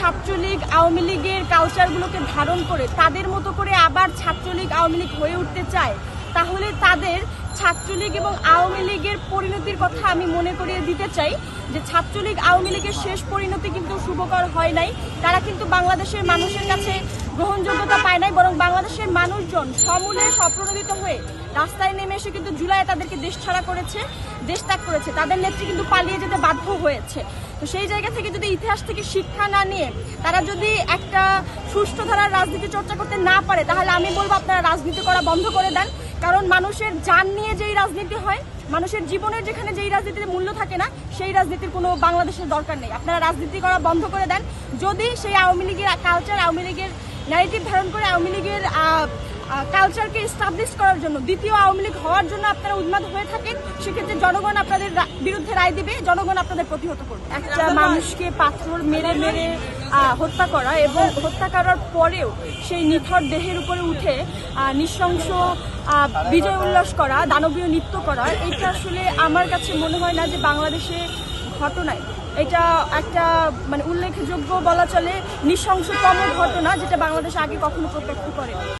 ছাত্রলীগ আওয়ামী লীগের কালচারগুলোকে ধারণ করে তাদের মতো করে আবার ছাত্রলীগ আওয়ামী লীগ হয়ে উঠতে চায়, তাহলে তাদের ছাত্রলীগ এবং আওয়ামী লীগের পরিণতির কথা আমি মনে করিয়ে দিতে চাই যে ছাত্রলীগ আওয়ামী লীগের শেষ পরিণতি কিন্তু শুভকর হয় নাই। তারা কিন্তু বাংলাদেশের মানুষের কাছে গ্রহণযোগ্যতা পায় নাই, বরং বাংলাদেশের মানুষজন সমূলে স্বপ্রণোদিত হয়ে রাস্তায় নেমে এসে কিন্তু জুলাইয়ে তাদেরকে দেশ ছাড়া করেছে, দেশ ত্যাগ করেছে। তাদের নেত্রী কিন্তু পালিয়ে যেতে বাধ্য হয়েছে। তো সেই জায়গা থেকে যদি ইতিহাস থেকে শিক্ষা না নিয়ে তারা যদি একটা সুষ্ঠু ধারার রাজনীতি চর্চা করতে না পারে, তাহলে আমি বলবো আপনারা রাজনীতি করা বন্ধ করে দেন। কারণ মানুষের জান নিয়ে যেই রাজনীতি হয়, মানুষের জীবনের যেখানে যেই রাজনীতির মূল্য থাকে না, সেই রাজনীতির কোনো বাংলাদেশের দরকার নেই। আপনারা রাজনীতি করা বন্ধ করে দেন। যদি সেই আওয়ামী লীগের কালচার, আওয়ামী লীগের ন্যারেটিভ ধারণ করে আওয়ামী লীগের কালচারকে এস্টাবলিশ করার জন্য, দ্বিতীয় আওয়ামী লীগ হওয়ার জন্য আপনারা উন্মাদ হয়ে থাকেন, সেক্ষেত্রে জনগণ আপনাদের বিরুদ্ধে রায় দিবে, জনগণ আপনাদের প্রতিহত করবে। একটা মানুষকে পাথর মেরে মেরে হত্যা করা এবং হত্যা করার পরেও সেই নিথর দেহের উপরে উঠে নৃশংস বিজয় উল্লাস করা, দানবীয় নৃত্য করা, এটা আসলে আমার কাছে মনে হয় না যে বাংলাদেশে ঘটনায় এটা একটা মানে উল্লেখযোগ্য বলা চলে নৃশংসতম ঘটনা, যেটা বাংলাদেশে আগে কখনো প্রত্যক্ষ করে।